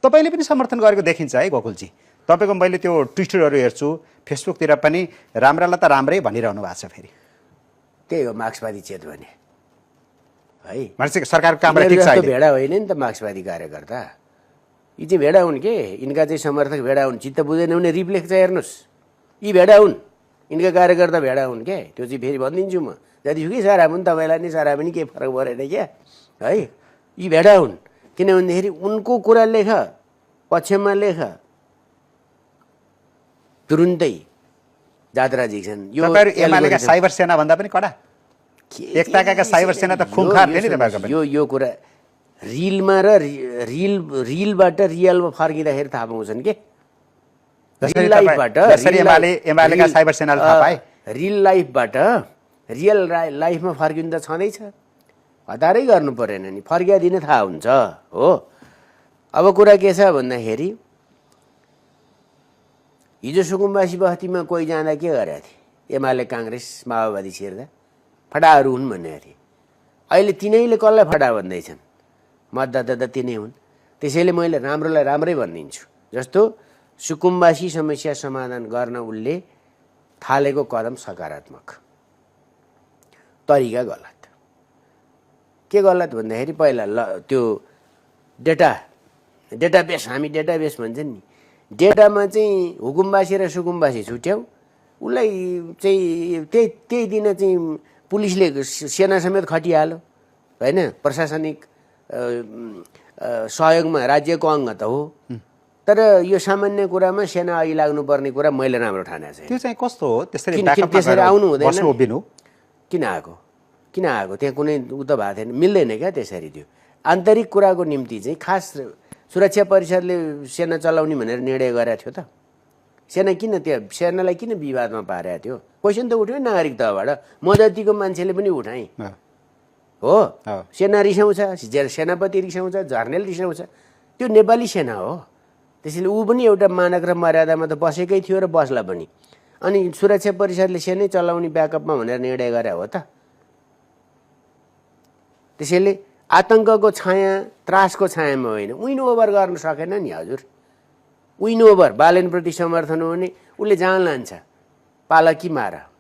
तपाईँले पनि समर्थन गरेको देखिन्छ है गोकुलजी। तपाईँको मैले त्यो ट्विटरहरू हेर्छु, फेसबुकतिर पनि राम्रालाई त राम्रै भनिरहनु भएको छ। फेरि त्यही हो मार्क्सवादी चेत भने है, मान्छे सरकारको कामबाट ठिक छ। भेडा होइन नि त मार्क्सवादी कार्यकर्ता, यी चाहिँ भेडा हुन् के, यिनका चाहिँ समर्थक भेडा हुन्। चित्त बुझेन भने रिप्लेक्स चाहिँ हेर्नुहोस्, यी भेडा हुन्, यिनका कार्यकर्ता भेडा हुन् के। त्यो चाहिँ फेरि भनिदिन्छु म, जतिसुकै सारा पनि तपाईँलाई नै सारा पनि केही फरक परेन क्या है। यी भेडा हुन्, किनभनेदेखि उनको कुरा लेख, पक्षमा लेख, तुरुन्तै जात्रा झिक्छन्। यो एमालेका साइबर सेना भन्दा पनि कडा, एकताका साइबर सेना त खुङखार थियो नि तपाईँको। यो कुरा रिलमा र रिलबाट रियलमा फर्किँदाखेरि थाहा पाउँछन् के। रिल लाइफबाट रियल लाइफमा फर्किनु त छँदैछ, हतारै गर्नु परेन नि, फर्किदिने थाहा हुन्छ हो। अब कुरा के छ भन्दाखेरि हिजो सुकुम्बासी बस्तीमा कोही जाँदा के गरेका थिए, एमाले काङ्ग्रेस माओवादी छिर्दा फटाहरू हुन् भनेका थिए। अहिले तिनैले कसलाई फटा भन्दैछन्, मतदाता त तिनै हुन्। त्यसैले मैले राम्रोलाई राम्रै भनिदिन्छु। जस्तो सुकुम्बासी समस्या समाधान गर्न उसले थालेको कदम सकारात्मक, तरिका गलत। के गलत भन्दाखेरि पहिला त्यो डेटाबेस, हामी डेटाबेस भन्छन् नि, डेटामा चाहिँ हुकुमबासी र सुकुम्बासी छुट्याउ, उसलाई चाहिँ त्यही दिन चाहिँ पुलिसले सेना समेत खटिहाल्यो होइन। प्रशासनिक सहयोगमा राज्यको अङ्ग त हो, तर यो सामान्य कुरामा सेना अघि लाग्नुपर्ने कुरा मैले राम्रो ठानेको छु। त्यो चाहिँ कस्तो हो, त्यसरी आउनु हुँदैन। किन आएको त्यहाँ कुनै उ त भएको थिएन, मिल्दैन क्या त्यसरी। त्यो आन्तरिक कुराको निम्ति चाहिँ खास सुरक्षा परिषदले सेना चलाउने भनेर निर्णय गरेको थियो त। सेनालाई किन विवादमा पारेको थियो? क्वेसन त उठ्यो नागरिक तहबाट, म जतिको मान्छेले पनि उठाएँ हो। सेना रिसाउँछ, सेनापति रिसाउँछ, झर्नेल रिसाउँछ, त्यो नेपाली सेना हो। त्यसैले ऊ पनि एउटा मानक र मर्यादामा त बसेकै थियो र बस्ला पनि। अनि सुरक्षा परिषदले सेनै चलाउने ब्याकअपमा भनेर निर्णय गरे हो त। त्यसैले आतङ्कको छाया, त्रासको छायामा होइन, विन ओभर गर्न सकेन नि हजुर। विन ओभर बालनप्रति समर्थन हो भने उसले जान लान्छ, पालकी मार।